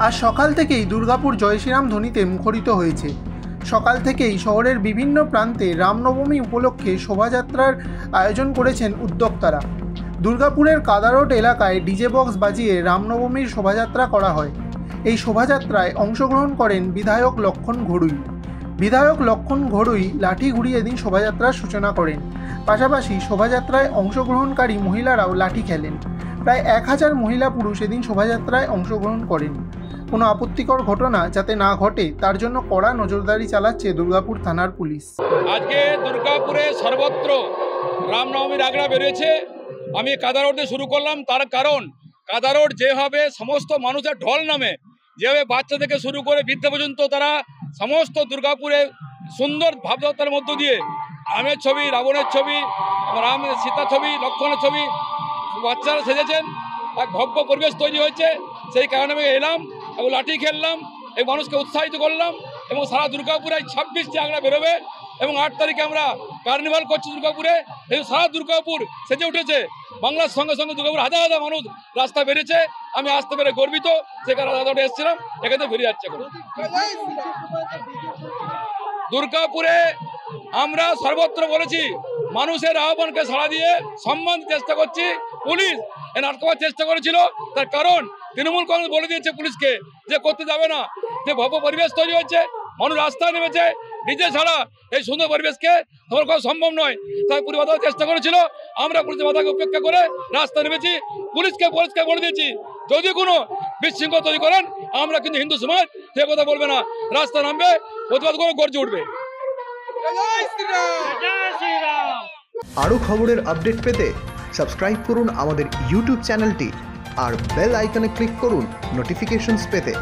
আজ সকাল থেকেই দুর্গাপুর জয় শ্রীরাম ধ্বনিতে মুখরিত হয়েছে। সকাল থেকেই শহরের বিভিন্ন প্রান্তে রামনবমী উপলক্ষে শোভাযাত্রার আয়োজন করেছেন উদ্যোক্তারা। দুর্গাপুরের কাদারোড এলাকায় ডিজে বক্স বাজিয়ে রামনবমীর শোভাযাত্রা করা হয়। এই শোভাযাত্রায় অংশগ্রহণ করেন বিধায়ক লক্ষণ ঘড়ুই। বিধায়ক লক্ষণ ঘড়ুই লাঠি ঘুরিয়ে এদিন শোভাযাত্রার সূচনা করেন। পাশাপাশি শোভাযাত্রায় অংশগ্রহণকারী মহিলারাও লাঠি খেলেন। প্রায় 1000 মহিলা পুরুষ এদিন শোভাযাত্রায় অংশগ্রহণ করেন। কোনো আপত্তিকর ঘটনা যাতে না ঘটে তার জন্য কড়া নজরদারি চালাচ্ছে দুর্গাপুর থানার পুলিশ। আজকে দুর্গাপুরে সর্বত্র রামনবমীর আগড়া বেরিয়েছে। আমি কাদারোড দিয়ে শুরু করলাম, তার কারণ কাদারোড যেভাবে সমস্ত মানুষের ঢল নামে, যেভাবে বাচ্চা থেকে শুরু করে বৃদ্ধ পর্যন্ত তারা সমস্ত দুর্গাপুরে সুন্দর ভাবযাত্রার মধ্য দিয়ে রামের ছবি, রাবণের ছবি, রামের সীতা ছবি, লক্ষ্মণের ছবি, বাচ্চারা সেজেছেন, এক ভব্য পরিবেশ তৈরি হয়েছে। সেই কারণে আমি এলাম এবং লাঠি খেললাম এবং মানুষকে উৎসাহিত করলাম। এবং সারা দুর্গাপুরে 26টি আগড়া বেরোবে এবং 8 তারিখে আমরা কার্নিভাল করছি দুর্গাপুরে। এই সারা দুর্গাপুর সেজে উঠেছে। বাংলার সঙ্গে সঙ্গে দুর্গাপুর হাজার হাজার মানুষ রাস্তা বেরিয়েছে। আমি আসতে পেরে গর্বিত। সেখানে রাস্তাটা এসেছিলাম, এখানে ফিরে যাচ্ছে। দুর্গাপুরে আমরা সর্বত্র বলেছি, মানুষের আহ্বানকে সাড়া দিয়ে সম্মান চেষ্টা করছি। পুলিশ এনে আটকাবার চেষ্টা করেছিল, তার কারণ তৃণমূল কংগ্রেস বলে দিয়েছে পুলিশকে যে করতে যাবে না। যে ভব্য পরিবেশ তৈরি হয়েছে, মানুষ রাস্তায় নেমেছে, ডিজে ছাড়া এই সুন্দর পরিবেশকে তোমার করা সম্ভব নয়। তাই পুলিশ বাধার চেষ্টা করেছিল, আমরা পুলিশের বাধাকে উপেক্ষা করে রাস্তা নেমেছি। পুলিশকে বলে দিয়েছি যদি কোনো বিশৃঙ্খলা তৈরি করেন আমরা কিন্তু হিন্দু সমাজ সে কথা বলবে না, রাস্তা নামবে, প্রতিবাদ করে গর্জে উঠবে। আরও খবরের আপডেট পেতে সাবস্ক্রাইব করুন আমাদের ইউটিউব চ্যানেলটি আর বেল আইকনে ক্লিক করুন নোটিফিকেশনস পেতে।